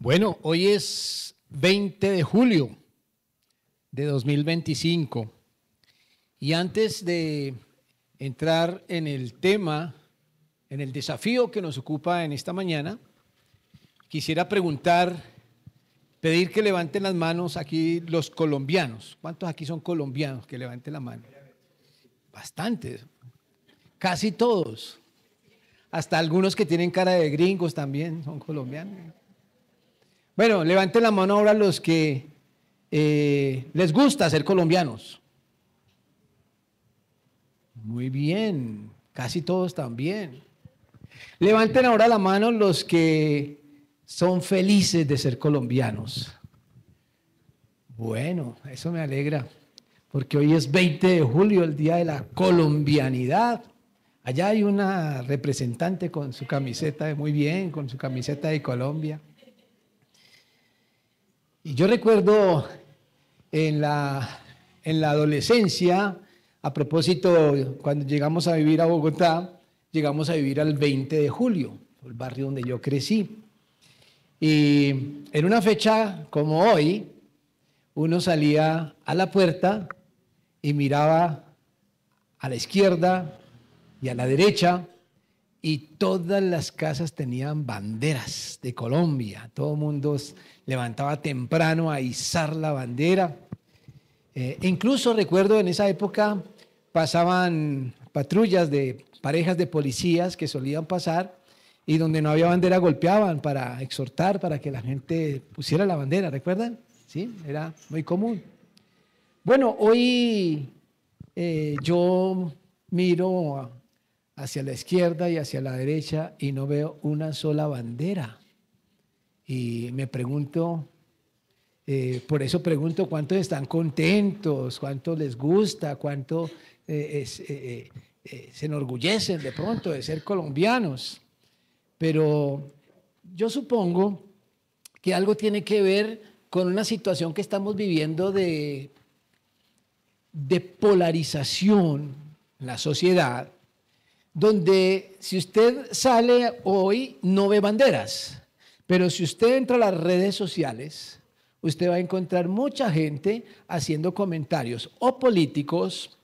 Bueno, hoy es 20 de julio de 2025 y antes de entrar en el tema, en el desafío que nos ocupa en esta mañana, quisiera pedir que levanten las manos aquí los colombianos. ¿Cuántos aquí son colombianos? Que levanten la mano. Bastantes, casi todos. Hasta algunos que tienen cara de gringos también son colombianos. Bueno, levanten la mano ahora los que les gusta ser colombianos. Muy bien, casi todos también. Levanten ahora la mano los que son felices de ser colombianos. Bueno, eso me alegra, porque hoy es 20 de julio, el día de la colombianidad. Allá hay una representante con su camiseta, muy bien, con su camiseta de Colombia. Y yo recuerdo en la adolescencia, a propósito, cuando llegamos a vivir a Bogotá, llegamos a vivir al 20 de julio, el barrio donde yo crecí. Y en una fecha como hoy, uno salía a la puerta y miraba a la izquierda y a la derecha, y todas las casas tenían banderas de Colombia. Todo el mundo levantaba temprano a izar la bandera. Incluso recuerdo en esa época pasaban patrullas de parejas de policías que solían pasar y donde no había bandera golpeaban para exhortar para que la gente pusiera la bandera, ¿recuerdan? Sí, era muy común. Bueno, hoy yo miro hacia la izquierda y hacia la derecha y no veo una sola bandera. Y me pregunto, por eso pregunto cuántos están contentos, cuánto les gusta, cuánto se enorgullecen de pronto de ser colombianos. Pero yo supongo que algo tiene que ver con una situación que estamos viviendo de polarización en la sociedad, donde si usted sale hoy no ve banderas, pero si usted entra a las redes sociales, usted va a encontrar mucha gente haciendo comentarios o políticos,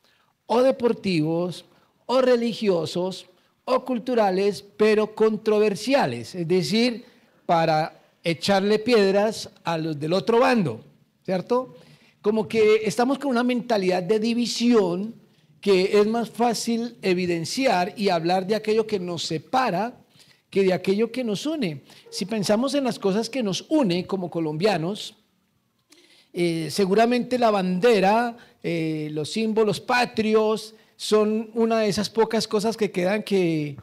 o deportivos, o religiosos, o culturales, pero controversiales, es decir, para echarle piedras a los del otro bando, ¿cierto? Como que estamos con una mentalidad de división que es más fácil evidenciar y hablar de aquello que nos separa que de aquello que nos une. Si pensamos en las cosas que nos une como colombianos, seguramente la bandera, los símbolos patrios, son una de esas pocas cosas que quedan que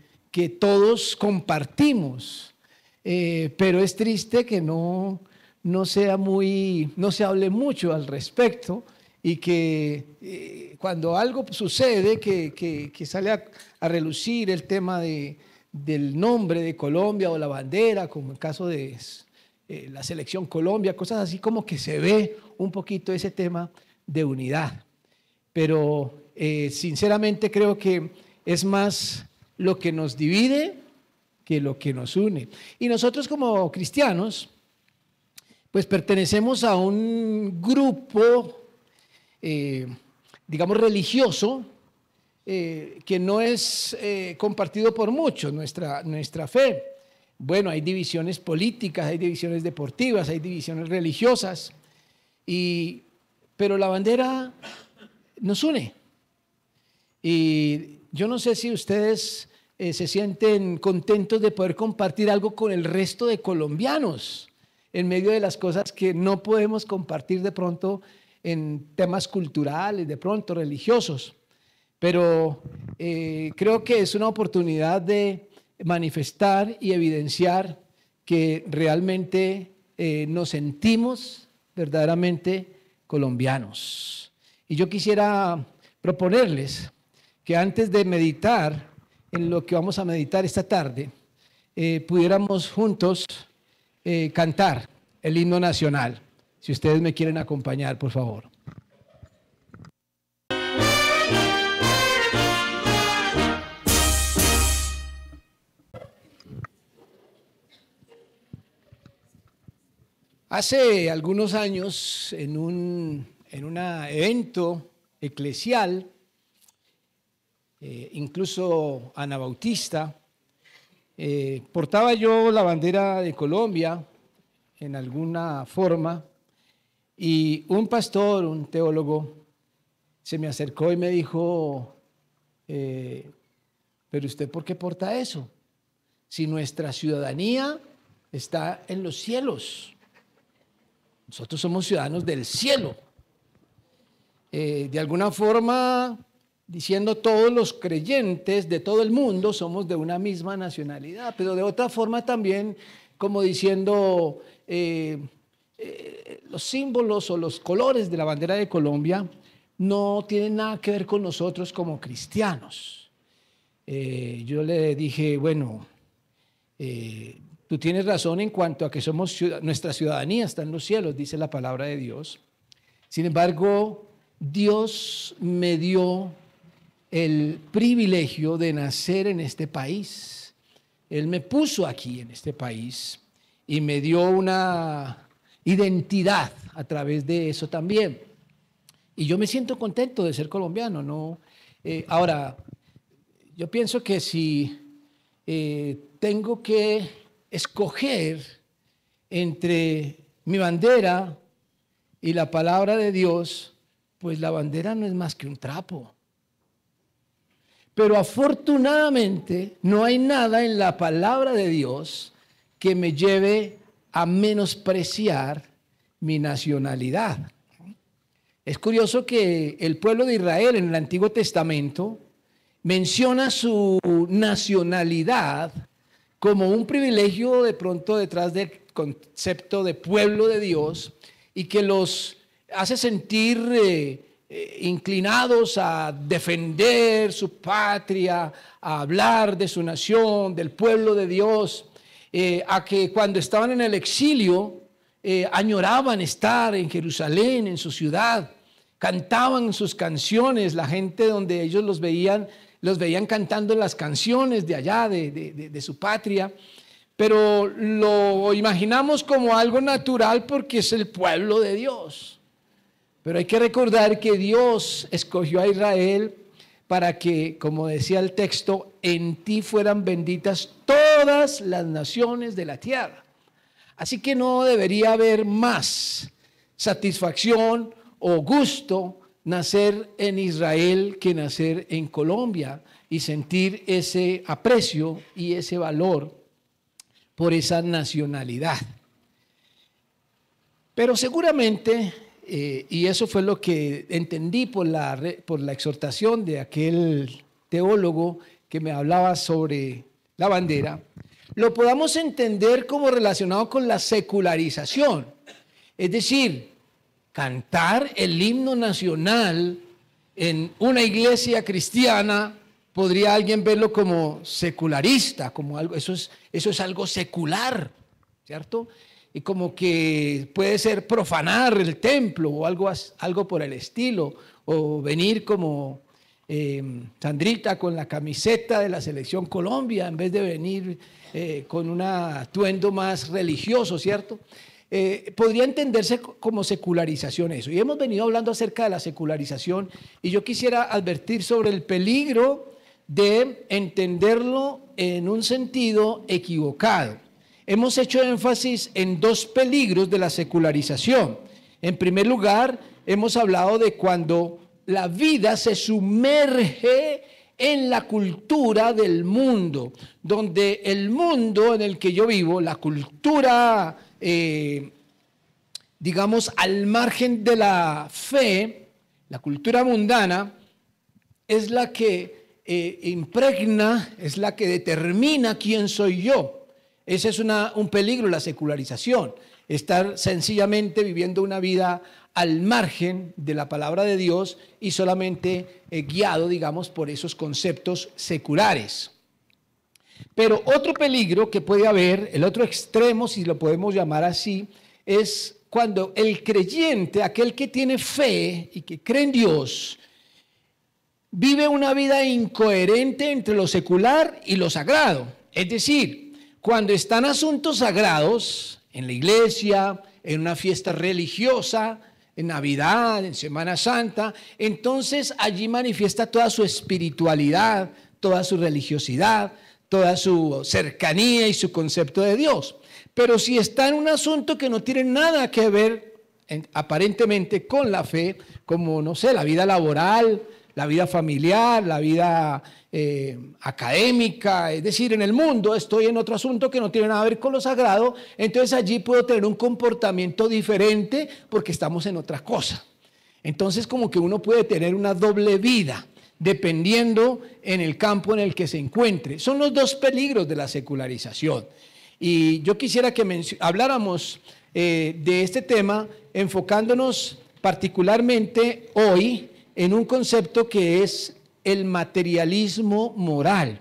todos compartimos. Pero es triste que no se hable mucho al respecto y que cuando algo sucede, que sale a relucir el tema del nombre de Colombia o la bandera, como el caso de la selección Colombia, cosas así, como que se ve un poquito ese tema de unidad. Pero sinceramente creo que es más lo que nos divide que lo que nos une. Y nosotros como cristianos, pues pertenecemos a un grupo, digamos, religioso, que no es compartido por muchos, nuestra fe. Bueno, hay divisiones políticas, hay divisiones deportivas, hay divisiones religiosas, pero la bandera nos une. Y yo no sé si ustedes se sienten contentos de poder compartir algo con el resto de colombianos en medio de las cosas que no podemos compartir de pronto en temas culturales, de pronto religiosos. Pero creo que es una oportunidad de manifestar y evidenciar que realmente nos sentimos verdaderamente colombianos. Y yo quisiera proponerles que antes de meditar en lo que vamos a meditar esta tarde, pudiéramos juntos cantar el himno nacional. Si ustedes me quieren acompañar, por favor. Hace algunos años, en un evento eclesial, incluso anabautista, portaba yo la bandera de Colombia en alguna forma, y un pastor, un teólogo, se me acercó y me dijo, pero usted, ¿por qué porta eso? Si nuestra ciudadanía está en los cielos. Nosotros somos ciudadanos del cielo. De alguna forma, diciendo todos los creyentes de todo el mundo somos de una misma nacionalidad, pero de otra forma también como diciendo los símbolos o los colores de la bandera de Colombia no tienen nada que ver con nosotros como cristianos. Yo le dije, bueno, tú tienes razón en cuanto a que nuestra ciudadanía está en los cielos, dice la palabra de Dios. Sin embargo, Dios me dio el privilegio de nacer en este país. Él me puso aquí en este país y me dio una identidad a través de eso también. Y yo me siento contento de ser colombiano, ¿no? Ahora, yo pienso que si tengo que escoger entre mi bandera y la palabra de Dios, pues la bandera no es más que un trapo. Pero afortunadamente no hay nada en la palabra de Dios que me lleve a menospreciar mi nacionalidad. Es curioso que el pueblo de Israel en el Antiguo Testamento menciona su nacionalidad como un privilegio de pronto detrás del concepto de pueblo de Dios y que los hace sentir inclinados a defender su patria, a hablar de su nación, del pueblo de Dios, a que cuando estaban en el exilio añoraban estar en Jerusalén, en su ciudad, cantaban sus canciones, la gente donde ellos los veían cantando las canciones de allá, de su patria, pero lo imaginamos como algo natural porque es el pueblo de Dios. Pero hay que recordar que Dios escogió a Israel para que, como decía el texto, en ti fueran benditas todas las naciones de la tierra. Así que no debería haber más satisfacción o gusto nacer en Israel que nacer en Colombia y sentir ese aprecio y ese valor por esa nacionalidad. Pero seguramente, y eso fue lo que entendí por la exhortación de aquel teólogo que me hablaba sobre la bandera, lo podamos entender como relacionado con la secularización. Es decir, cantar el himno nacional en una iglesia cristiana, podría alguien verlo como secularista, como algo, eso es algo secular, ¿cierto? Y como que puede ser profanar el templo o algo por el estilo, o venir como Sandrita con la camiseta de la Selección Colombia en vez de venir con un atuendo más religioso, ¿cierto? Podría entenderse como secularización eso. Y hemos venido hablando acerca de la secularización y yo quisiera advertir sobre el peligro de entenderlo en un sentido equivocado. Hemos hecho énfasis en dos peligros de la secularización. En primer lugar, hemos hablado de cuando la vida se sumerge en la cultura del mundo, donde el mundo en el que yo vivo, la cultura, digamos, al margen de la fe, la cultura mundana, es la que impregna, es la que determina quién soy yo. Ese es un peligro, la secularización, estar sencillamente viviendo una vida al margen de la palabra de Dios y solamente guiado, digamos, por esos conceptos seculares. Pero otro peligro que puede haber, el otro extremo, si lo podemos llamar así, es cuando el creyente, aquel que tiene fe y que cree en Dios, vive una vida incoherente entre lo secular y lo sagrado. Es decir, cuando están asuntos sagrados en la iglesia, en una fiesta religiosa, en Navidad, en Semana Santa. Entonces allí manifiesta toda su espiritualidad, toda su religiosidad, toda su cercanía y su concepto de Dios. Pero si está en un asunto que no tiene nada que ver aparentemente con la fe, como, no sé, la vida laboral, la vida familiar, la vida académica, es decir, en el mundo estoy en otro asunto que no tiene nada que ver con lo sagrado, entonces allí puedo tener un comportamiento diferente porque estamos en otra cosa. Entonces como que uno puede tener una doble vida, dependiendo en el campo en el que se encuentre. Son los dos peligros de la secularización. Y yo quisiera que habláramos de este tema, enfocándonos particularmente hoy en un concepto que es el materialismo moral.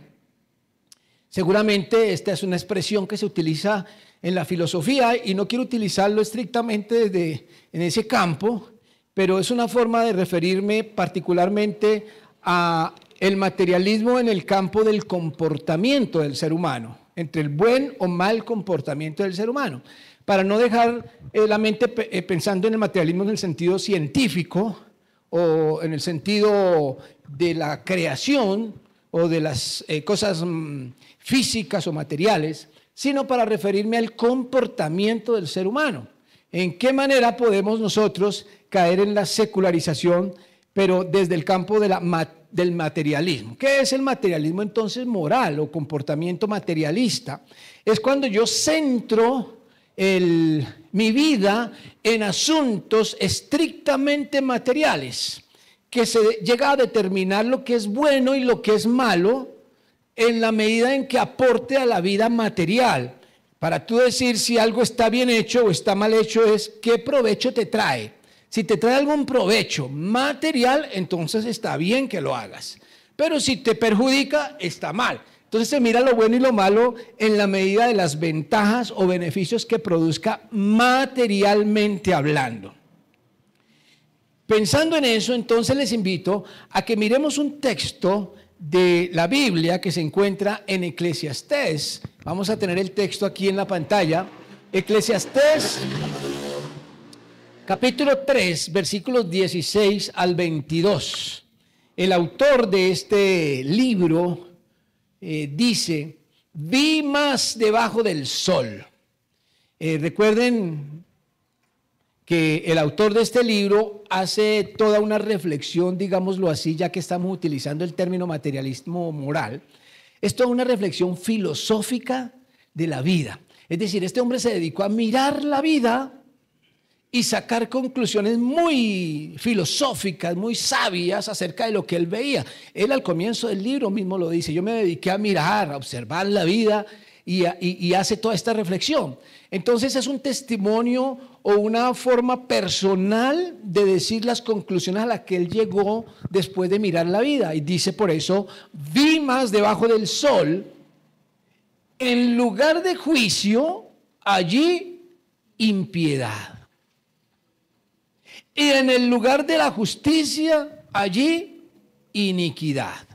Seguramente esta es una expresión que se utiliza en la filosofía y no quiero utilizarlo estrictamente en ese campo, pero es una forma de referirme particularmente a el materialismo en el campo del comportamiento del ser humano, entre el buen o mal comportamiento del ser humano, para no dejar la mente pensando en el materialismo en el sentido científico o en el sentido de la creación o de las cosas físicas o materiales, sino para referirme al comportamiento del ser humano. ¿En qué manera podemos nosotros caer en la secularización, pero desde el campo del materialismo? ¿Qué es el materialismo entonces moral o comportamiento materialista? Es cuando yo centro mi vida en asuntos estrictamente materiales, que se llega a determinar lo que es bueno y lo que es malo en la medida en que aporte a la vida material. Para tú decir si algo está bien hecho o está mal hecho es qué provecho te trae. Si te trae algún provecho material, entonces está bien que lo hagas. Pero si te perjudica, está mal. Entonces se mira lo bueno y lo malo en la medida de las ventajas o beneficios que produzca materialmente hablando. Pensando en eso, entonces les invito a que miremos un texto de la Biblia que se encuentra en Eclesiastés. Vamos a tener el texto aquí en la pantalla. Eclesiastés, capítulo 3, versículos 16 al 22. El autor de este libro dice: vi más debajo del sol. Recuerden que el autor de este libro hace toda una reflexión, digámoslo así, ya que estamos utilizando el término materialismo moral, es toda una reflexión filosófica de la vida. Es decir, este hombre se dedicó a mirar la vida y sacar conclusiones muy filosóficas, muy sabias acerca de lo que él veía. Él al comienzo del libro mismo lo dice: yo me dediqué a mirar, a observar la vida y hace toda esta reflexión. Entonces es un testimonio o una forma personal de decir las conclusiones a las que él llegó después de mirar la vida. Y dice por eso: vi más debajo del sol, en lugar de juicio, allí impiedad. Y en el lugar de la justicia, allí iniquidad.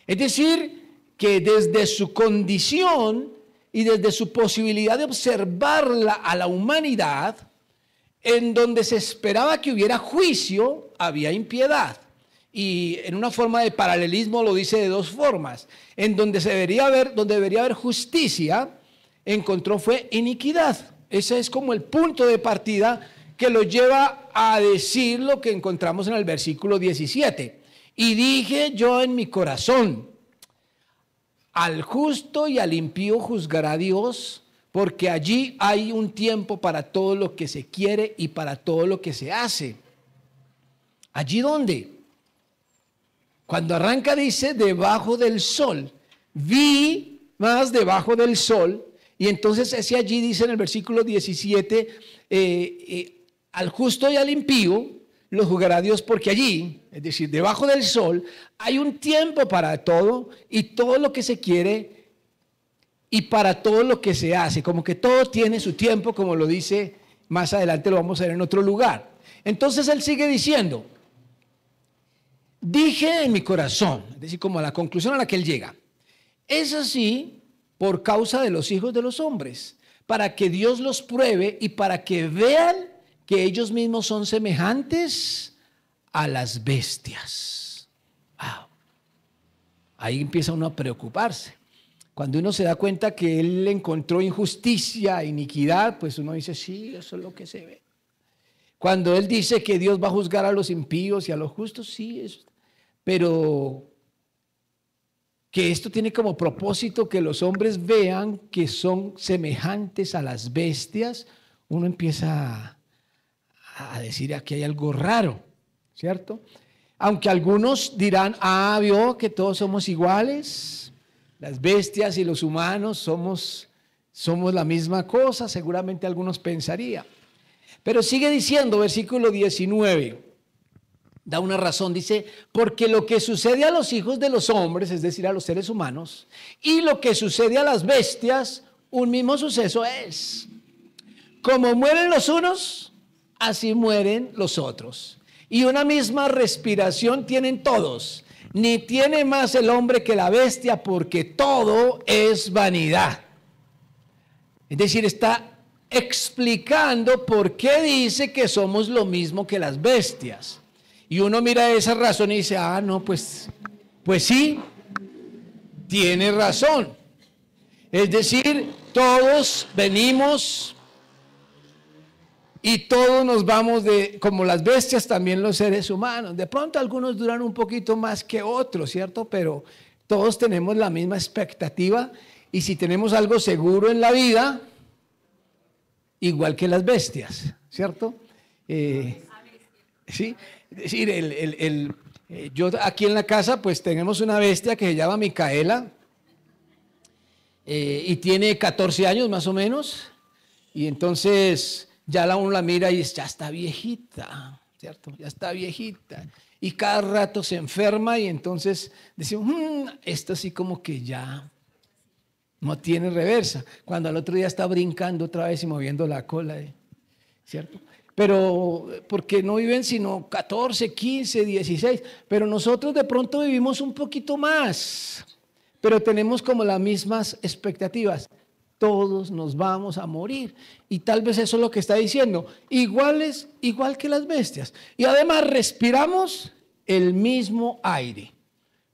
Es decir, que desde su condición y desde su posibilidad de observarla a la humanidad, en donde se esperaba que hubiera juicio, había impiedad. Y en una forma de paralelismo lo dice de dos formas. En donde debería haber justicia, encontró fue iniquidad. Ese es como el punto de partida que lo lleva a decir lo que encontramos en el versículo 17. Y dije yo en mi corazón: al justo y al impío juzgará Dios, porque allí hay un tiempo para todo lo que se quiere y para todo lo que se hace. ¿Allí dónde? Cuando arranca dice debajo del sol. Vi más debajo del sol. Y entonces ese allí dice en el versículo 17, al justo y al impío los juzgará Dios, porque allí, es decir, debajo del sol, hay un tiempo para todo y todo lo que se quiere y para todo lo que se hace. Como que todo tiene su tiempo, como lo dice más adelante, lo vamos a ver en otro lugar. Entonces él sigue diciendo: dije en mi corazón, es decir, como a la conclusión a la que él llega: es así por causa de los hijos de los hombres, para que Dios los pruebe y para que vean que ellos mismos son semejantes a las bestias. Wow. Ahí empieza uno a preocuparse. Cuando uno se da cuenta que él encontró injusticia, iniquidad, pues uno dice, sí, eso es lo que se ve. Cuando él dice que Dios va a juzgar a los impíos y a los justos, sí, pero que esto tiene como propósito que los hombres vean que son semejantes a las bestias, uno empieza a decir aquí hay algo raro, ¿cierto? Aunque algunos dirán, vio que todos somos iguales, las bestias y los humanos somos la misma cosa, seguramente algunos pensarían. Pero sigue diciendo, versículo 19, da una razón, dice, porque lo que sucede a los hijos de los hombres, es decir, a los seres humanos, y lo que sucede a las bestias, un mismo suceso es. Como mueren los unos, así mueren los otros. Y una misma respiración tienen todos. Ni tiene más el hombre que la bestia, porque todo es vanidad. Es decir, está explicando por qué dice que somos lo mismo que las bestias. Y uno mira esa razón y dice, no, pues sí, tiene razón. Es decir, todos venimos y todos nos vamos como las bestias, también los seres humanos. De pronto algunos duran un poquito más que otros, ¿cierto? Pero todos tenemos la misma expectativa y si tenemos algo seguro en la vida, igual que las bestias, ¿cierto? Sí, es decir, yo aquí en la casa pues tenemos una bestia que se llama Micaela y tiene 14 años más o menos y entonces ya uno la mira y ya está viejita, ¿cierto? Ya está viejita y cada rato se enferma y entonces decimos, esto sí como que ya no tiene reversa, cuando al otro día está brincando otra vez y moviendo la cola, ¿cierto? Pero porque no viven sino 14, 15, 16, pero nosotros de pronto vivimos un poquito más, pero tenemos como las mismas expectativas. Todos nos vamos a morir y tal vez eso es lo que está diciendo, igual que las bestias. Y además respiramos el mismo aire,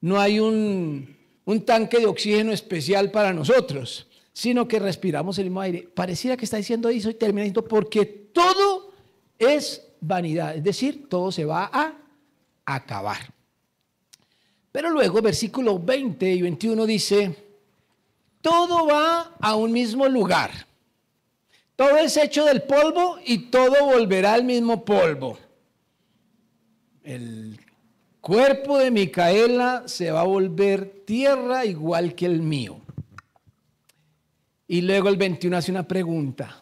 no hay un tanque de oxígeno especial para nosotros, sino que respiramos el mismo aire. Pareciera que está diciendo eso y termina diciendo, porque todo es vanidad, es decir, todo se va a acabar. Pero luego, versículos 20 y 21 dice, todo va a un mismo lugar. Todo es hecho del polvo y todo volverá al mismo polvo. El cuerpo de Micaela se va a volver tierra igual que el mío. Y luego el 21 hace una pregunta.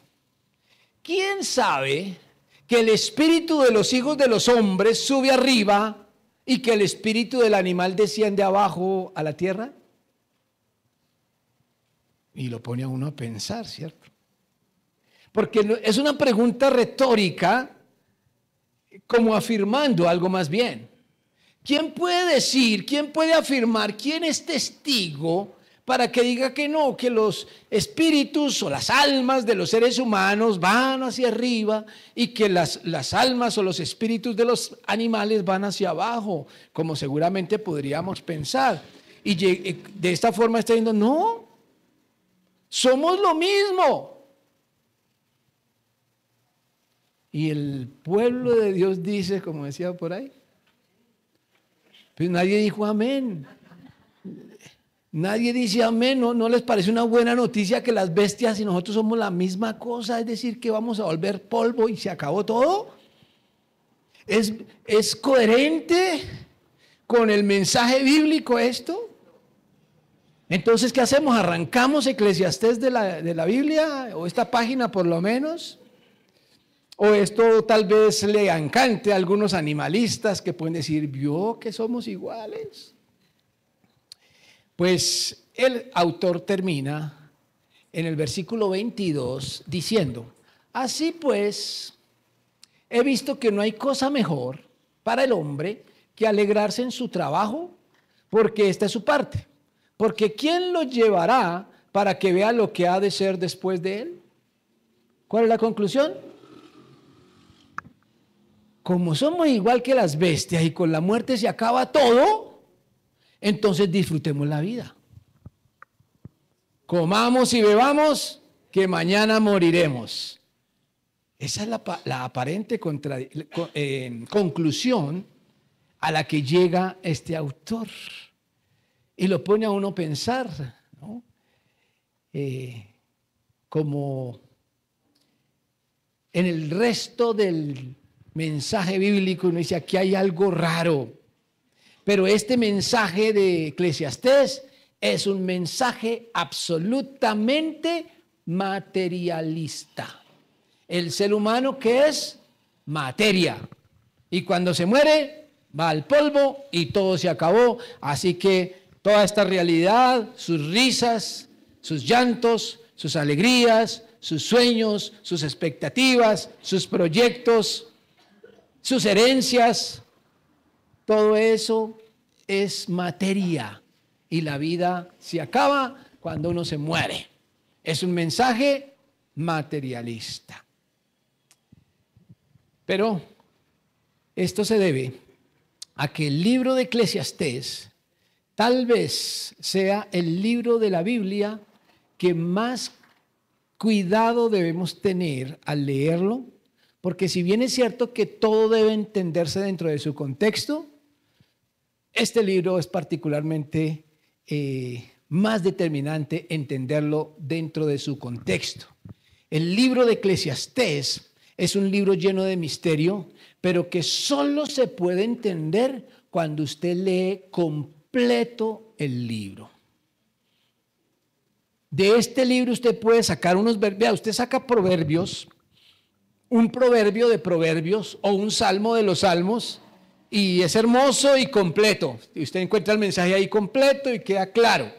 ¿Quién sabe que el espíritu de los hijos de los hombres sube arriba y que el espíritu del animal desciende abajo a la tierra? Y lo pone a uno a pensar, ¿cierto? Porque es una pregunta retórica, como afirmando algo más bien. ¿Quién puede decir, quién puede afirmar, quién es testigo para que diga que no, que los espíritus o las almas de los seres humanos van hacia arriba y que las almas o los espíritus de los animales van hacia abajo, como seguramente podríamos pensar? Y de esta forma está diciendo, no, somos lo mismo. Y el pueblo de Dios dice, como decía por ahí, pues nadie dijo amén. Nadie dice amén, ¿no les parece una buena noticia que las bestias y nosotros somos la misma cosa? Es decir, que vamos a volver polvo y se acabó todo. ¿Es coherente con el mensaje bíblico esto? Entonces, ¿qué hacemos? ¿Arrancamos Eclesiastés de la Biblia? ¿O esta página por lo menos? ¿O esto tal vez le encante a algunos animalistas que pueden decir, ¿vio que somos iguales? Pues el autor termina en el versículo 22 diciendo, así pues, he visto que no hay cosa mejor para el hombre que alegrarse en su trabajo, porque esta es su parte. Porque ¿quién lo llevará para que vea lo que ha de ser después de él? ¿Cuál es la conclusión? Como somos igual que las bestias y con la muerte se acaba todo, entonces disfrutemos la vida. Comamos y bebamos, que mañana moriremos. Esa es la aparente conclusión a la que llega este autor. Y lo pone a uno a pensar, ¿no? Como en el resto del mensaje bíblico uno dice, aquí hay algo raro. Pero este mensaje de Eclesiastés es un mensaje absolutamente materialista. El ser humano, ¿qué es? Materia. Y cuando se muere, va al polvo y todo se acabó. Así que toda esta realidad, sus risas, sus llantos, sus alegrías, sus sueños, sus expectativas, sus proyectos, sus herencias, todo eso es materia. Y la vida se acaba cuando uno se muere. Es un mensaje materialista. Pero esto se debe a que el libro de Eclesiastés tal vez sea el libro de la Biblia que más cuidado debemos tener al leerlo, porque si bien es cierto que todo debe entenderse dentro de su contexto, este libro es particularmente más determinante entenderlo dentro de su contexto. El libro de Eclesiastés es un libro lleno de misterio, pero que solo se puede entender cuando usted lee completo el libro. De este libro usted puede sacar unos verbios. Usted saca proverbios, un proverbio de proverbios o un salmo de los salmos, y es hermoso y completo. Y usted encuentra el mensaje ahí completo y queda claro.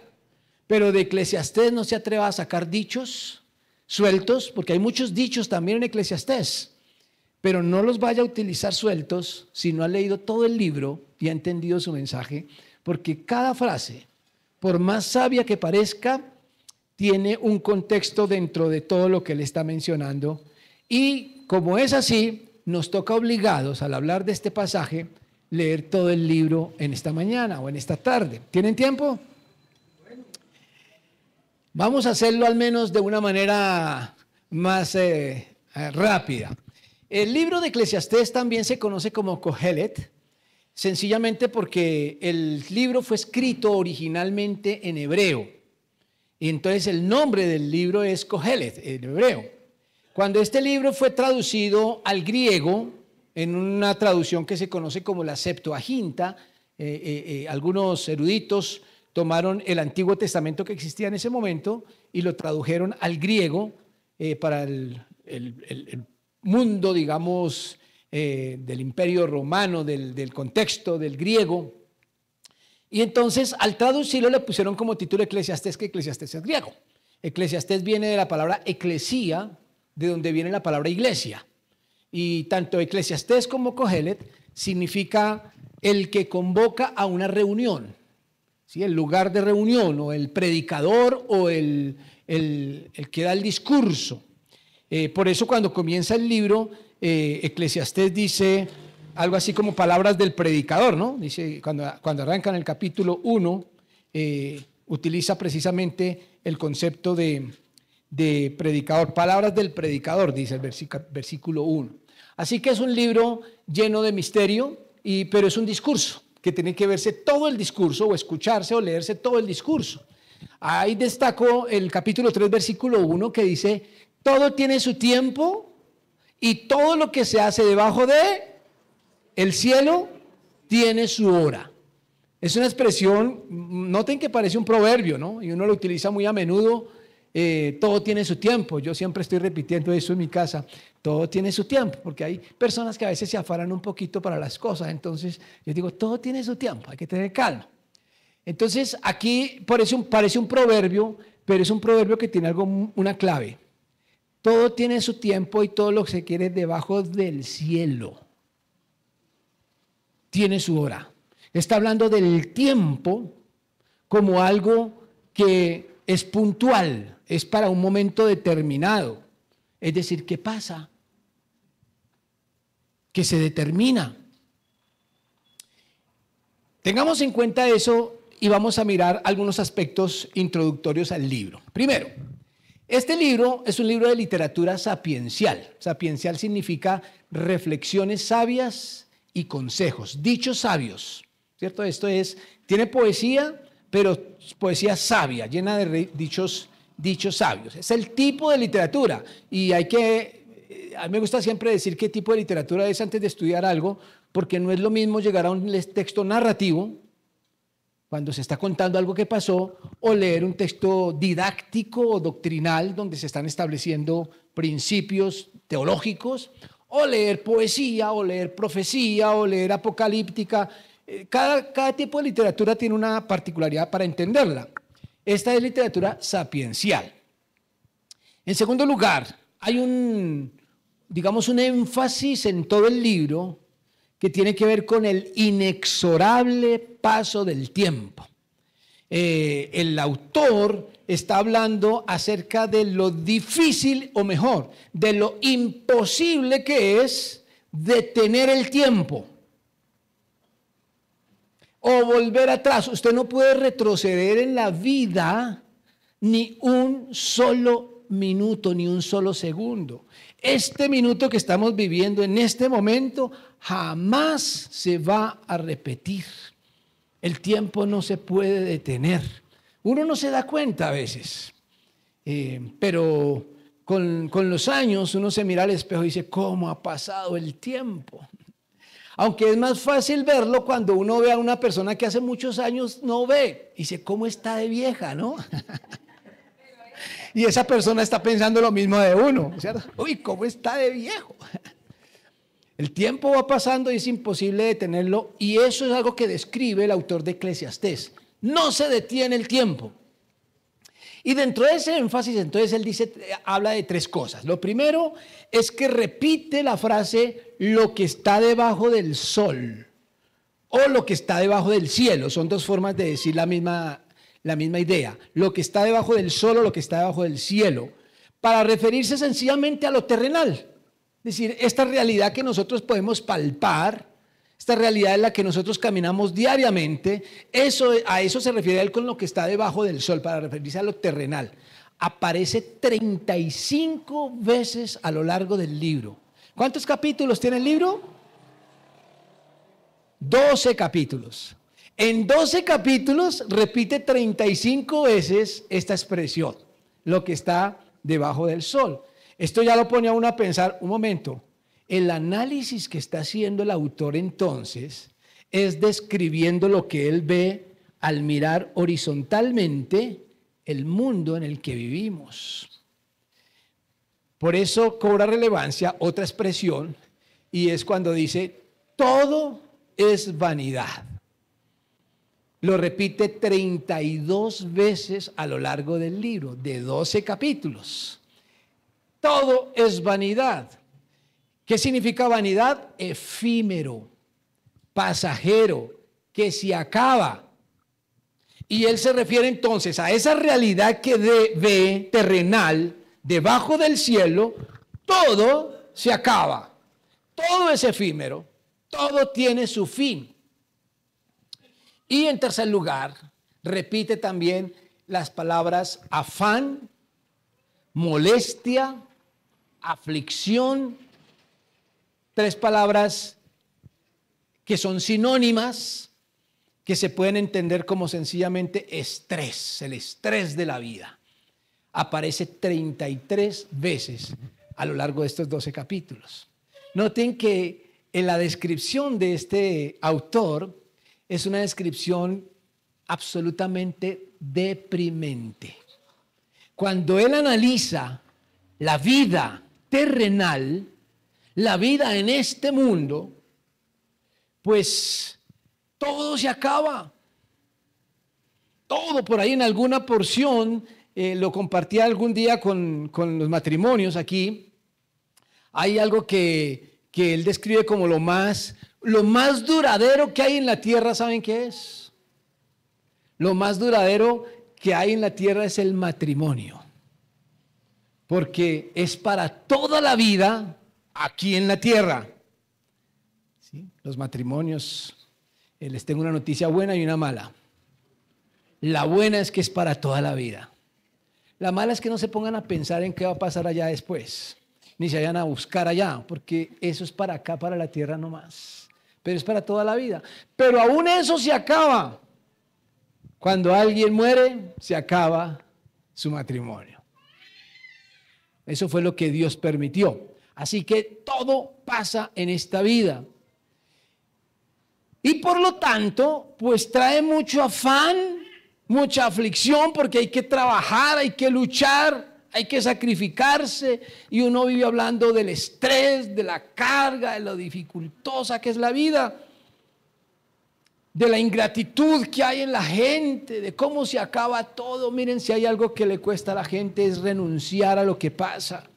Pero de Eclesiastés no se atreva a sacar dichos sueltos, porque hay muchos dichos también en Eclesiastés. Pero no los vaya a utilizar sueltos si no ha leído todo el libro y ha entendido su mensaje, porque cada frase, por más sabia que parezca, tiene un contexto dentro de todo lo que él está mencionando. Y como es así, nos toca obligados al hablar de este pasaje, leer todo el libro en esta mañana o en esta tarde. ¿Tienen tiempo? Vamos a hacerlo al menos de una manera más rápida. El libro de Eclesiastés también se conoce como Cohelet, sencillamente porque el libro fue escrito originalmente en hebreo. Y entonces el nombre del libro es Cohelet, en hebreo. Cuando este libro fue traducido al griego, en una traducción que se conoce como la Septuaginta, algunos eruditos tomaron el Antiguo Testamento que existía en ese momento y lo tradujeron al griego para el mundo, digamos, del Imperio Romano, del contexto del griego. Y entonces al traducirlo le pusieron como título Eclesiastés, que Eclesiastés es griego. Eclesiastés viene de la palabra eclesía, de donde viene la palabra iglesia. Y tanto Eclesiastés como Cohelet significa el que convoca a una reunión, ¿sí? El lugar de reunión, o el predicador, o el que da el discurso. Por eso cuando comienza el libro, Eclesiastés dice algo así como palabras del predicador, ¿no? Dice, cuando arranca en el capítulo 1, utiliza precisamente el concepto de predicador, palabras del predicador, dice el versículo 1. Así que es un libro lleno de misterio, pero es un discurso, que tiene que verse todo el discurso, o escucharse o leerse todo el discurso. Ahí destaco el capítulo 3, versículo 1, que dice, todo tiene su tiempo y todo lo que se hace debajo de el cielo tiene su hora. Es una expresión, noten que parece un proverbio, ¿no? Y uno lo utiliza muy a menudo. Todo tiene su tiempo. Yo siempre estoy repitiendo eso en mi casa. Todo tiene su tiempo, porque hay personas que a veces se afanan un poquito para las cosas. Entonces yo digo, todo tiene su tiempo, hay que tener calma. Entonces aquí parece un proverbio, pero es un proverbio que tiene una clave. Todo tiene su tiempo y todo lo que se quiere debajo del cielo tiene su hora. Está hablando del tiempo como algo que es puntual, es para un momento determinado. Es decir, ¿qué pasa? Que se determina. Tengamos en cuenta eso y vamos a mirar algunos aspectos introductorios al libro. Primero, este libro es un libro de literatura sapiencial. Sapiencial significa reflexiones sabias y consejos, dichos sabios, ¿cierto? Tiene poesía, pero poesía sabia, llena de dichos sabios. Es el tipo de literatura y a mí me gusta siempre decir qué tipo de literatura es antes de estudiar algo, porque no es lo mismo llegar a un texto narrativo, cuando se está contando algo que pasó, o leer un texto didáctico o doctrinal donde se están estableciendo principios teológicos, o leer poesía, o leer profecía, o leer apocalíptica. Cada tipo de literatura tiene una particularidad para entenderla. Esta es literatura sapiencial. En segundo lugar, hay un énfasis en todo el libro que tiene que ver con el inexorable paso del tiempo. El autor está hablando acerca de lo difícil, o mejor, de lo imposible que es detener el tiempo o volver atrás. Usted no puede retroceder en la vida ni un solo minuto, ni un solo segundo. Este minuto que estamos viviendo en este momento jamás se va a repetir. El tiempo no se puede detener. Uno no se da cuenta a veces, pero con los años uno se mira al espejo y dice, ¿cómo ha pasado el tiempo? Aunque es más fácil verlo cuando uno ve a una persona que hace muchos años no ve. Y dice, ¿cómo está de vieja, no? Y esa persona está pensando lo mismo de uno, ¿cierto? Uy, ¿cómo está de viejo? El tiempo va pasando y es imposible detenerlo, y eso es algo que describe el autor de Eclesiastés. No se detiene el tiempo. Y dentro de ese énfasis, entonces él habla de tres cosas. Lo primero es que repite la frase, lo que está debajo del sol, o lo que está debajo del cielo. Son dos formas de decir la misma idea. Lo que está debajo del sol o lo que está debajo del cielo, para referirse sencillamente a lo terrenal. Es decir, esta realidad que nosotros podemos palpar, esta realidad en la que nosotros caminamos diariamente, a eso se refiere él con lo que está debajo del sol, para referirse a lo terrenal. Aparece 35 veces a lo largo del libro. ¿Cuántos capítulos tiene el libro? 12 capítulos. En 12 capítulos repite 35 veces esta expresión, lo que está debajo del sol. Esto ya lo pone a uno a pensar, un momento, el análisis que está haciendo el autor entonces es describiendo lo que él ve al mirar horizontalmente el mundo en el que vivimos. Por eso cobra relevancia otra expresión, y es cuando dice, todo es vanidad. Lo repite 32 veces a lo largo del libro, de 12 capítulos. Todo es vanidad. ¿Qué significa vanidad? Efímero, pasajero, que se acaba. Y él se refiere entonces a esa realidad que ve terrenal, debajo del cielo, todo se acaba. Todo es efímero, todo tiene su fin. Y en tercer lugar, repite también las palabras afán, molestia, aflicción, tres palabras que son sinónimas, que se pueden entender como sencillamente estrés, el estrés de la vida. Aparece 33 veces a lo largo de estos 12 capítulos. Noten que en la descripción de este autor es una descripción absolutamente deprimente. Cuando él analiza la vida terrenal, la vida en este mundo, pues todo se acaba. Todo por ahí en alguna porción, lo compartí algún día con los matrimonios aquí. Hay algo que él describe como lo más duradero que hay en la tierra. ¿Saben qué es? Lo más duradero que hay en la tierra es el matrimonio. porque es para toda la vida aquí en la tierra. ¿Sí? Los matrimonios, les tengo una noticia buena y una mala. La buena es que es para toda la vida. La mala es que no se pongan a pensar en qué va a pasar allá después, ni se vayan a buscar allá, porque eso es para acá, para la tierra nomás, pero es para toda la vida. Pero aún eso se acaba. Cuando alguien muere, se acaba su matrimonio. Eso fue lo que Dios permitió. Así que todo pasa en esta vida. Y por lo tanto, pues trae mucho afán, mucha aflicción, porque hay que trabajar, hay que luchar, hay que sacrificarse. Y uno vive hablando del estrés, de la carga, de lo dificultosa que es la vida, de la ingratitud que hay en la gente, de cómo se acaba todo. Miren, si hay algo que le cuesta a la gente es renunciar a lo que pasa.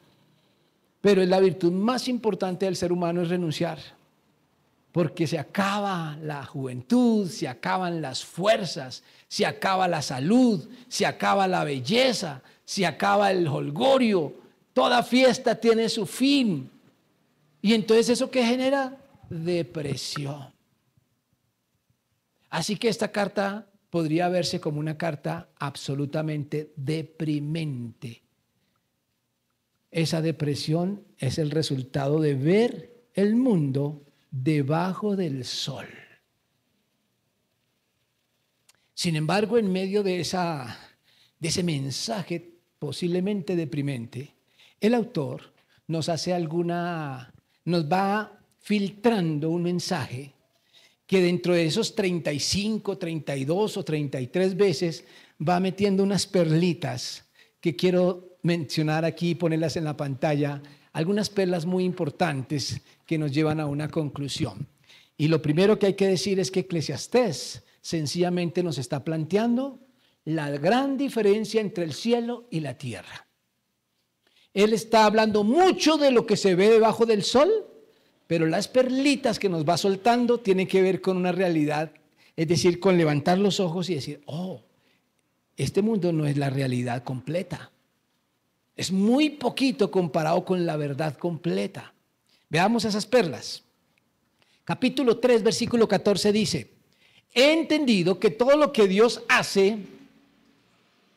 Pero es la virtud más importante del ser humano, es renunciar. Porque se acaba la juventud, se acaban las fuerzas, se acaba la salud, se acaba la belleza, se acaba el jolgorio. Toda fiesta tiene su fin. Y entonces, ¿eso qué genera? Depresión. Así que esta carta podría verse como una carta absolutamente deprimente. Esa depresión es el resultado de ver el mundo debajo del sol. Sin embargo, en medio de ese mensaje posiblemente deprimente, el autor nos va filtrando un mensaje que dentro de esos 35, 32 o 33 veces va metiendo unas perlitas que quiero mencionar aquí y ponerlas en la pantalla, algunas perlas muy importantes que nos llevan a una conclusión. Y lo primero que hay que decir es que Eclesiastés sencillamente nos está planteando la gran diferencia entre el cielo y la tierra. Él está hablando mucho de lo que se ve debajo del sol, pero las perlitas que nos va soltando tienen que ver con una realidad, es decir, con levantar los ojos y decir, oh, este mundo no es la realidad completa. Es muy poquito comparado con la verdad completa. Veamos esas perlas. Capítulo 3, versículo 14 dice, he entendido que todo lo que Dios hace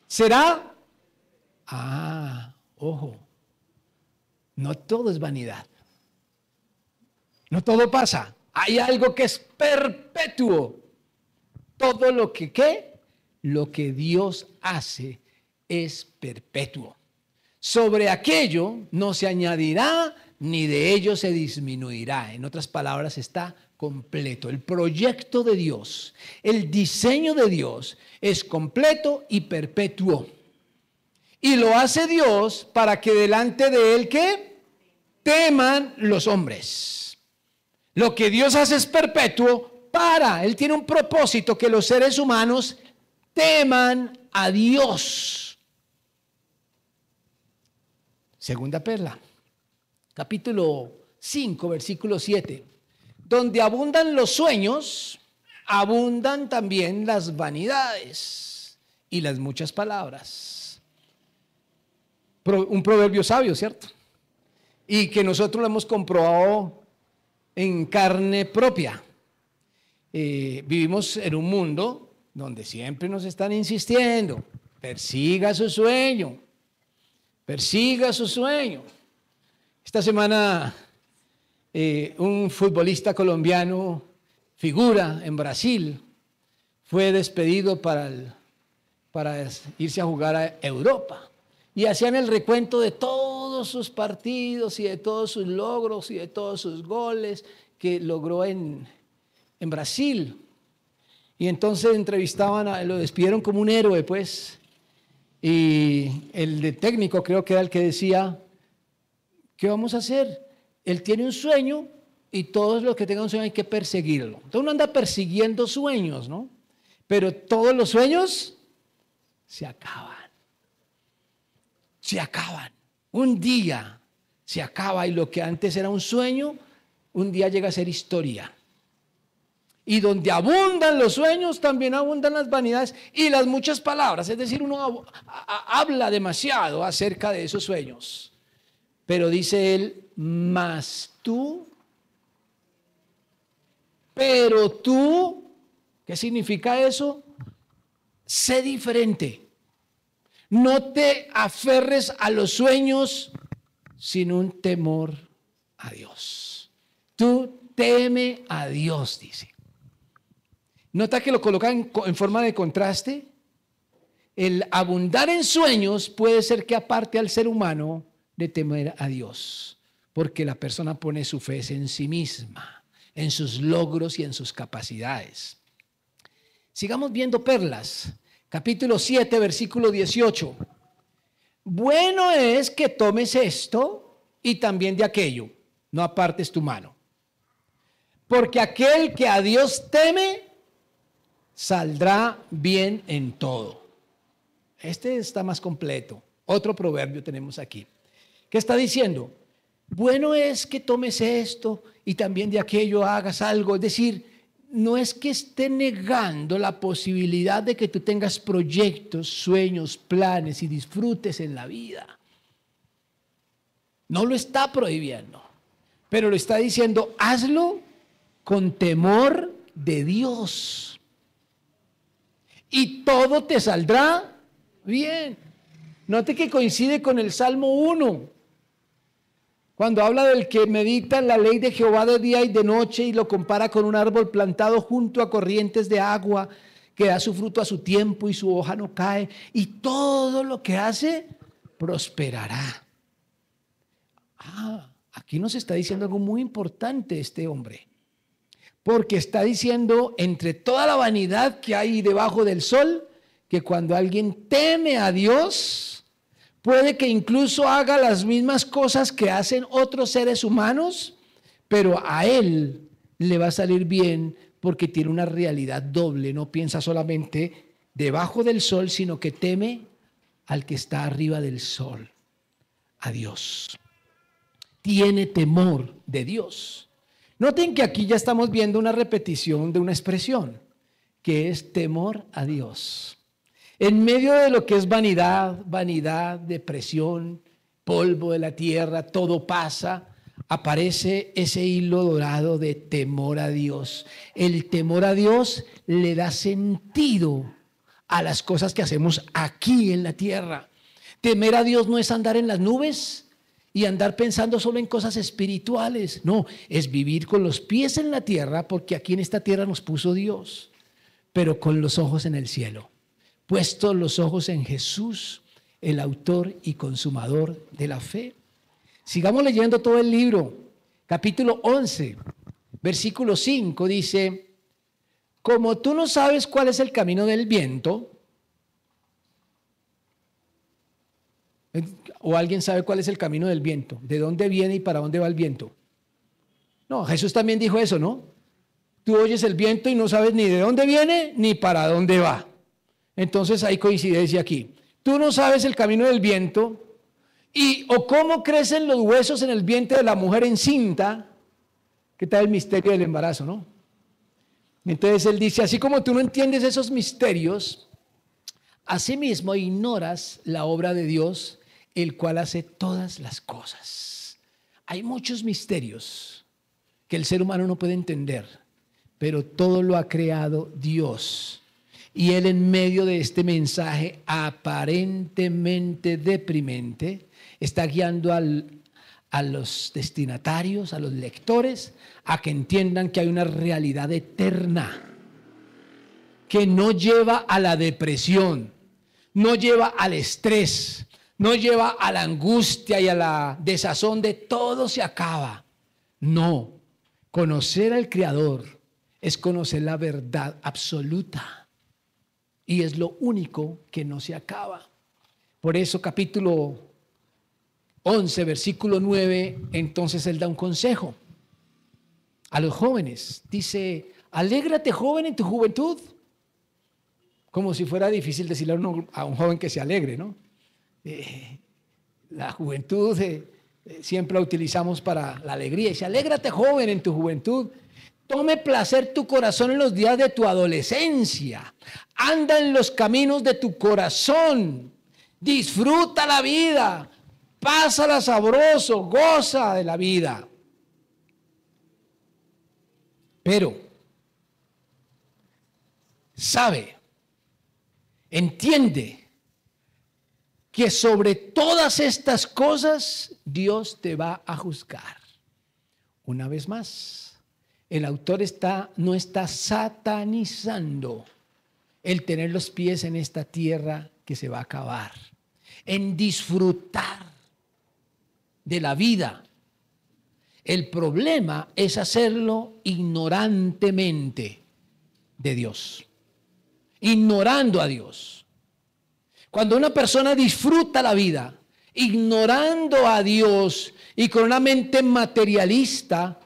será, ojo, no todo es vanidad. No todo pasa. Hay algo que es perpetuo. Todo lo que, ¿qué? Lo que Dios hace es perpetuo. Sobre aquello no se añadirá, ni de ello se disminuirá. En otras palabras, está completo. El proyecto de Dios, el diseño de Dios es completo y perpetuo. Y lo hace Dios para que delante de Él, ¿qué? Teman los hombres. Lo que Dios hace es perpetuo Él tiene un propósito, que los seres humanos teman a Dios. Segunda perla, capítulo 5, versículo 7. Donde abundan los sueños, abundan también las vanidades y las muchas palabras. Un proverbio sabio, ¿cierto? Y que nosotros lo hemos comprobado en carne propia. Vivimos en un mundo donde siempre nos están insistiendo, persiga su sueño, persiga su sueño. Esta semana un futbolista colombiano, figura en Brasil, fue despedido para irse a jugar a Europa. Y hacían el recuento de todos sus partidos y de todos sus logros y de todos sus goles que logró en Brasil. Y entonces entrevistaban, lo despidieron como un héroe, pues. Y el de técnico creo que era el que decía, ¿qué vamos a hacer? Él tiene un sueño y todos los que tengan un sueño hay que perseguirlo. Entonces uno anda persiguiendo sueños, ¿no? Pero todos los sueños se acaban. Se acaban. Un día se acaba y lo que antes era un sueño, un día llega a ser historia. Y donde abundan los sueños, también abundan las vanidades y las muchas palabras. Es decir, uno habla demasiado acerca de esos sueños. Pero dice él, pero tú, ¿qué significa eso? Sé diferente. No te aferres a los sueños sin un temor a Dios. Tú teme a Dios, dice. Nota que lo colocan en forma de contraste. El abundar en sueños puede ser que aparte al ser humano de temer a Dios, porque la persona pone su fe en sí misma, en sus logros y en sus capacidades. Sigamos viendo perlas. Capítulo 7, versículo 18. Bueno es que tomes esto y también de aquello, no apartes tu mano. Porque aquel que a Dios teme, saldrá bien en todo. Este está más completo. Otro proverbio tenemos aquí. ¿Qué está diciendo? Bueno es que tomes esto y también de aquello hagas algo. Es decir, no es que esté negando la posibilidad de que tú tengas proyectos, sueños, planes y disfrutes en la vida. No lo está prohibiendo, pero lo está diciendo, hazlo con temor de Dios. Y todo te saldrá bien. Note que coincide con el Salmo 1. Cuando habla del que medita en la ley de Jehová de día y de noche y lo compara con un árbol plantado junto a corrientes de agua que da su fruto a su tiempo y su hoja no cae y todo lo que hace prosperará. Aquí nos está diciendo algo muy importante este hombre. Porque está diciendo, entre toda la vanidad que hay debajo del sol, que cuando alguien teme a Dios, puede que incluso haga las mismas cosas que hacen otros seres humanos, pero a él le va a salir bien porque tiene una realidad doble. No piensa solamente debajo del sol, sino que teme al que está arriba del sol, a Dios. Tiene temor de Dios. Noten que aquí ya estamos viendo una repetición de una expresión, que es temor a Dios. En medio de lo que es vanidad, depresión, polvo de la tierra, todo pasa, aparece ese hilo dorado de temor a Dios. El temor a Dios le da sentido a las cosas que hacemos aquí en la tierra. Temer a Dios no es andar en las nubes y andar pensando solo en cosas espirituales. No, es vivir con los pies en la tierra, porque aquí en esta tierra nos puso Dios, pero con los ojos en el cielo. Puestos los ojos en Jesús, el autor y consumador de la fe. Sigamos leyendo todo el libro. Capítulo 11, versículo 5 dice, como tú no sabes cuál es el camino del viento, ¿o alguien sabe cuál es el camino del viento? ¿De dónde viene y para dónde va el viento? No, Jesús también dijo eso, ¿no? Tú oyes el viento y no sabes ni de dónde viene ni para dónde va. Entonces hay coincidencia aquí. Tú no sabes el camino del viento o cómo crecen los huesos en el vientre de la mujer encinta. ¿Qué tal el misterio del embarazo, no? Entonces él dice, así como tú no entiendes esos misterios, asimismo ignoras la obra de Dios, el cual hace todas las cosas. Hay muchos misterios que el ser humano no puede entender, pero todo lo ha creado Dios. Y Él, en medio de este mensaje aparentemente deprimente, está guiando a los destinatarios, a los lectores, a que entiendan que hay una realidad eterna que no lleva a la depresión, no lleva al estrés, no lleva a la angustia y a la desazón de todo se acaba. No, conocer al Creador es conocer la verdad absoluta y es lo único que no se acaba. Por eso capítulo 11, versículo 9, entonces él da un consejo a los jóvenes. Dice, alégrate joven en tu juventud. Como si fuera difícil decirle a un joven que se alegre, ¿no? La juventud siempre la utilizamos para la alegría. Dice, alégrate joven en tu juventud Tome placer tu corazón en los días de tu adolescencia. Anda en los caminos de tu corazón. Disfruta la vida. Pásala sabroso. Goza de la vida. Pero, sabe, entiende que sobre todas estas cosas Dios te va a juzgar. Una vez más, el autor no está satanizando el tener los pies en esta tierra que se va a acabar, en disfrutar de la vida. El problema es hacerlo ignorantemente de Dios, ignorando a Dios. Cuando una persona disfruta la vida, ignorando a Dios y con una mente materialista,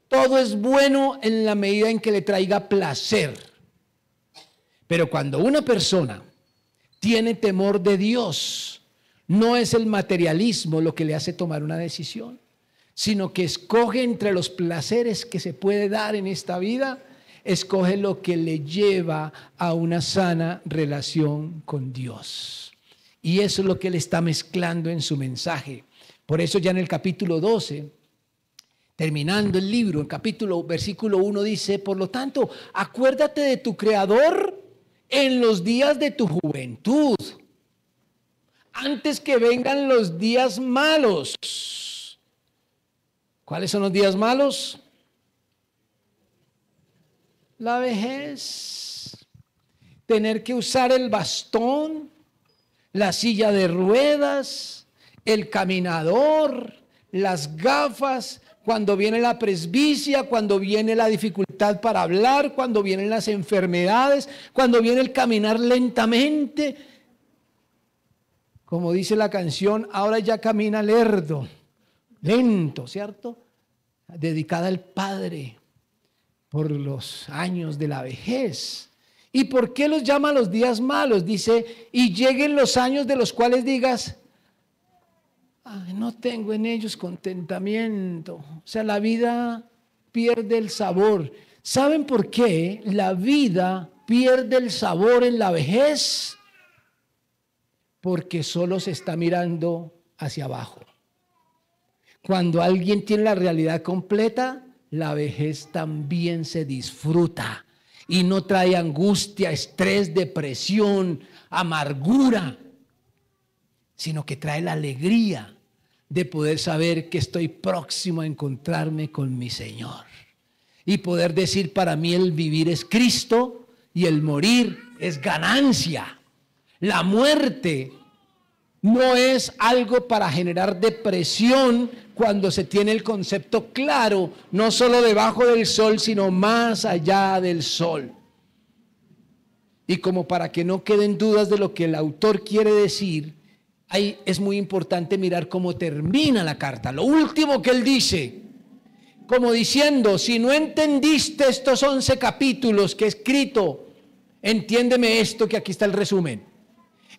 todo es bueno en la medida en que le traiga placer. Pero cuando una persona tiene temor de Dios, no es el materialismo lo que le hace tomar una decisión, sino que escoge entre los placeres que se puede dar en esta vida, escoge lo que le lleva a una sana relación con Dios. Y eso es lo que él está mezclando en su mensaje. Por eso ya en el capítulo 12, terminando el libro, versículo 1 dice, por lo tanto, acuérdate de tu Creador en los días de tu juventud, antes que vengan los días malos. ¿Cuáles son los días malos? La vejez, tener que usar el bastón, la silla de ruedas, el caminador, las gafas, cuando viene la presbicia, cuando viene la dificultad para hablar, cuando vienen las enfermedades, cuando viene el caminar lentamente. Como dice la canción, ahora ya camina lerdo, lento, ¿cierto? Dedicada al Padre por los años de la vejez. ¿Y por qué los llama los días malos? Dice, y lleguen los años de los cuales digas, ay, no tengo en ellos contentamiento. O sea, la vida pierde el sabor. ¿Saben por qué la vida pierde el sabor en la vejez? Porque solo se está mirando hacia abajo. Cuando alguien tiene la realidad completa, la vejez también se disfruta y no trae angustia, estrés, depresión, amargura, sino que trae la alegría de poder saber que estoy próximo a encontrarme con mi Señor y poder decir, para mí el vivir es Cristo y el morir es ganancia. La muerte no es algo para generar depresión cuando se tiene el concepto claro, no solo debajo del sol, sino más allá del sol. Y como para que no queden dudas de lo que el autor quiere decir, es muy importante mirar cómo termina la carta. Lo último que él dice, como diciendo, si no entendiste estos 11 capítulos que he escrito, entiéndeme esto, que aquí está el resumen.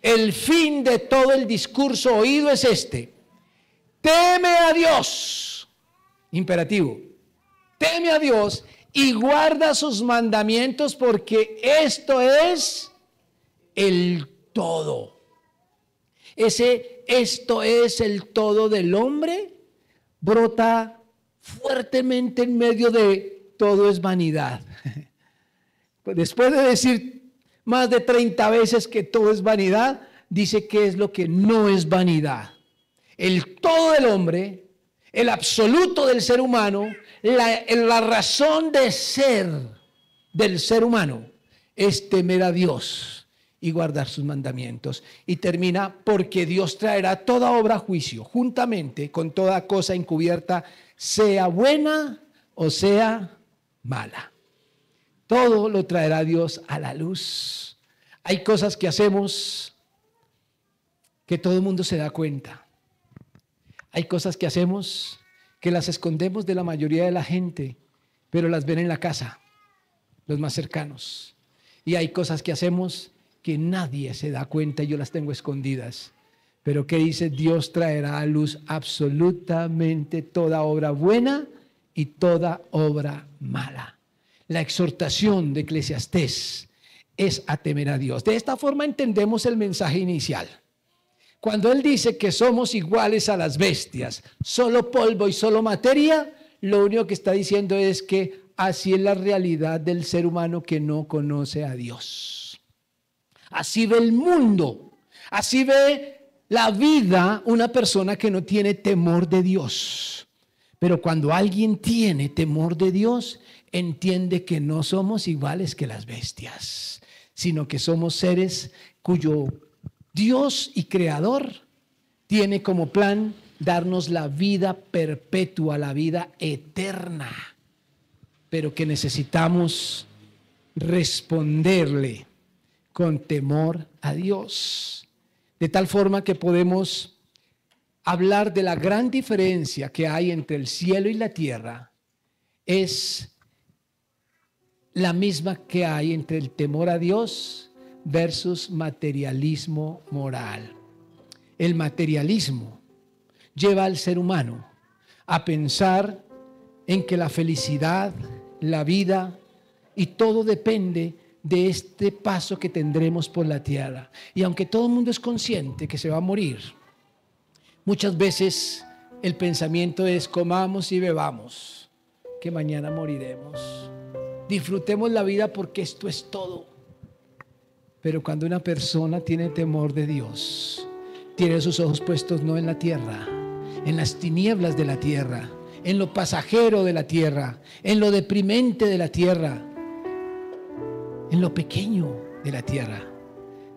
El fin de todo el discurso oído es este: teme a Dios, imperativo, teme a Dios y guarda sus mandamientos, porque esto es el todo. Esto es el todo del hombre, brota fuertemente en medio de todo es vanidad. Después de decir más de 30 veces que todo es vanidad, dice que es lo que no es vanidad. El todo del hombre, el absoluto del ser humano, la razón de ser del ser humano es temer a Dios y guardar sus mandamientos. Y termina, porque Dios traerá toda obra a juicio, juntamente con toda cosa encubierta, sea buena o sea mala. Todo lo traerá Dios a la luz. Hay cosas que hacemos que todo el mundo se da cuenta. Hay cosas que hacemos que las escondemos de la mayoría de la gente, pero las ven en la casa, los más cercanos. Y hay cosas que hacemos que nadie se da cuenta y yo las tengo escondidas. Pero ¿qué dice? Dios traerá a luz absolutamente toda obra buena y toda obra mala. la exhortación de Eclesiastés es a temer a Dios. De esta forma entendemos el mensaje inicial. Cuando él dice que somos iguales a las bestias, solo polvo y solo materia, lo único que está diciendo es que así es la realidad del ser humano que no conoce a Dios. Así ve el mundo, así ve la vida una persona que no tiene temor de Dios. Pero cuando alguien tiene temor de Dios, entiende que no somos iguales que las bestias, sino que somos seres cuyo Dios y Creador tiene como plan darnos la vida perpetua, la vida eterna, pero que necesitamos responderle con temor a Dios, de tal forma que podemos hablar de la gran diferencia que hay entre el cielo y la tierra. Es la misma que hay entre el temor a Dios versus materialismo moral. El materialismo lleva al ser humano a pensar en que la felicidad, la vida y todo depende de este paso que tendremos por la tierra. Y aunque todo el mundo es consciente que se va a morir, muchas veces el pensamiento es: comamos y bebamos, que mañana moriremos. Disfrutemos la vida porque esto es todo. Pero cuando una persona tiene temor de Dios, tiene sus ojos puestos no en la tierra, en las tinieblas de la tierra, en lo pasajero de la tierra, en lo deprimente de la tierra, en lo pequeño de la tierra.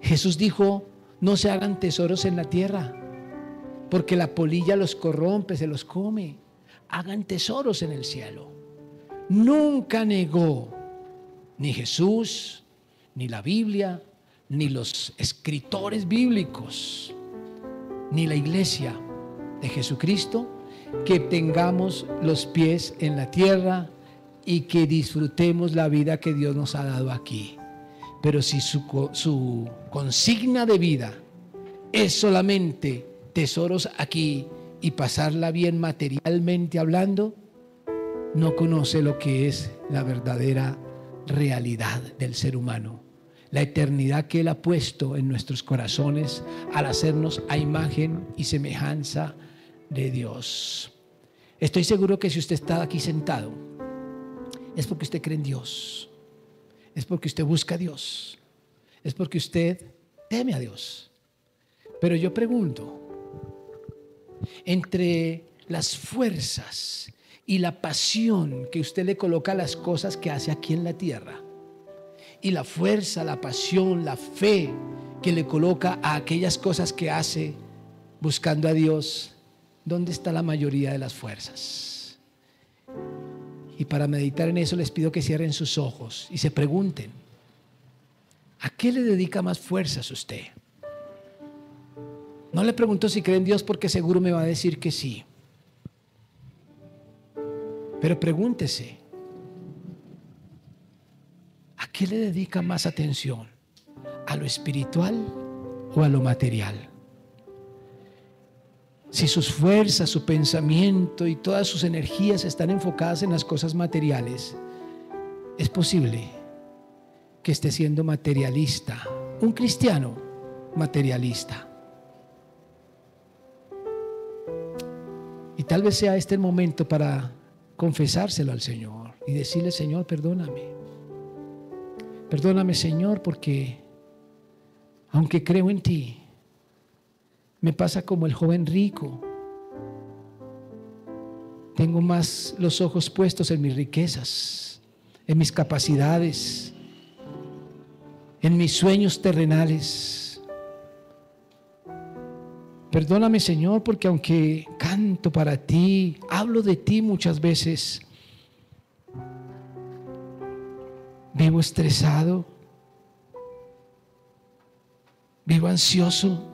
Jesús dijo: no se hagan tesoros en la tierra, porque la polilla los corrompe, se los come. Hagan tesoros en el cielo. Nunca negó ni Jesús, ni la Biblia, ni los escritores bíblicos, ni la iglesia de Jesucristo, que tengamos los pies en la tierra y que disfrutemos la vida que Dios nos ha dado aquí. Pero si su consigna de vida es solamente tesoros aquí y pasarla bien materialmente hablando, no conoce lo que es la verdadera realidad del ser humano, la eternidad que Él ha puesto en nuestros corazones al hacernos a imagen y semejanza de Dios. Estoy seguro que si usted está aquí sentado, es porque usted cree en Dios, es porque usted busca a Dios, es porque usted teme a Dios. Pero yo pregunto, entre las fuerzas y la pasión que usted le coloca a las cosas que hace aquí en la tierra, y la fuerza, la pasión, la fe que le coloca a aquellas cosas que hace buscando a Dios, ¿dónde está la mayoría de las fuerzas? Y para meditar en eso les pido que cierren sus ojos y se pregunten: ¿a qué le dedica más fuerzas usted? No le pregunto si cree en Dios, porque seguro me va a decir que sí. Pero pregúntese: ¿a qué le dedica más atención? ¿A lo espiritual o a lo material? Si sus fuerzas, su pensamiento y todas sus energías están enfocadas en las cosas materiales, es posible que esté siendo materialista, un cristiano materialista. Y tal vez sea este el momento para confesárselo al Señor y decirle: Señor, perdóname. Perdóname, Señor, porque aunque creo en ti, me pasa como el joven rico. Tengo más los ojos puestos en mis riquezas, en mis capacidades, en mis sueños terrenales. Perdóname, Señor, porque aunque canto para ti, hablo de ti muchas veces, vivo estresado, vivo ansioso,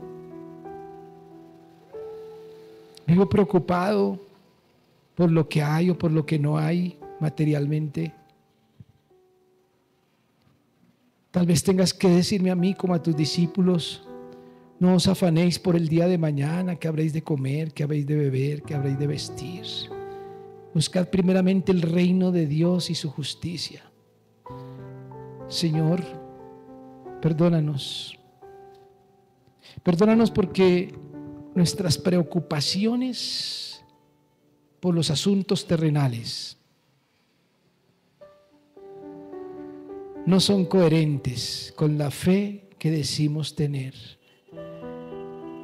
vivo preocupado por lo que hay o por lo que no hay materialmente. Tal vez tengas que decirme a mí, como a tus discípulos: no os afanéis por el día de mañana, que habréis de comer, que habréis de beber, que habréis de vestir. Buscad primeramente el reino de Dios y su justicia, Señor, perdónanos. Perdónanos porque nuestras preocupaciones por los asuntos terrenales no son coherentes con la fe que decimos tener.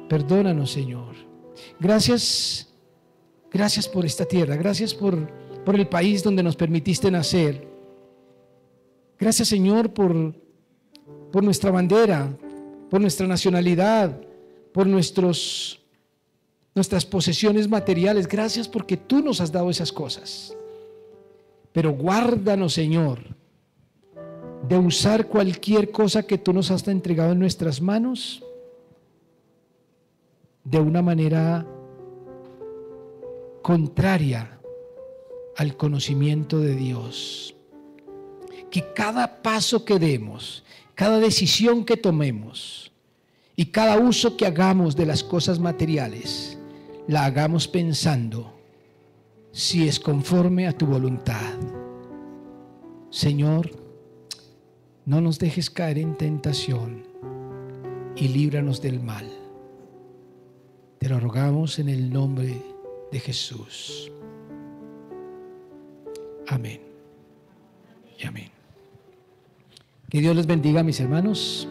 Perdónanos, Señor. Gracias por esta tierra. Gracias por el país donde nos permitiste nacer. Gracias, Señor, por nuestra bandera, por nuestra nacionalidad, por nuestras posesiones materiales. Gracias porque tú nos has dado esas cosas. Pero guárdanos, Señor, de usar cualquier cosa que tú nos has entregado en nuestras manos de una manera contraria al conocimiento de Dios. Que cada paso que demos, cada decisión que tomemos y cada uso que hagamos de las cosas materiales, la hagamos pensando si es conforme a tu voluntad. Señor, no nos dejes caer en tentación y líbranos del mal. Te lo rogamos en el nombre de Jesús. Amén y amén. Que Dios les bendiga, mis hermanos.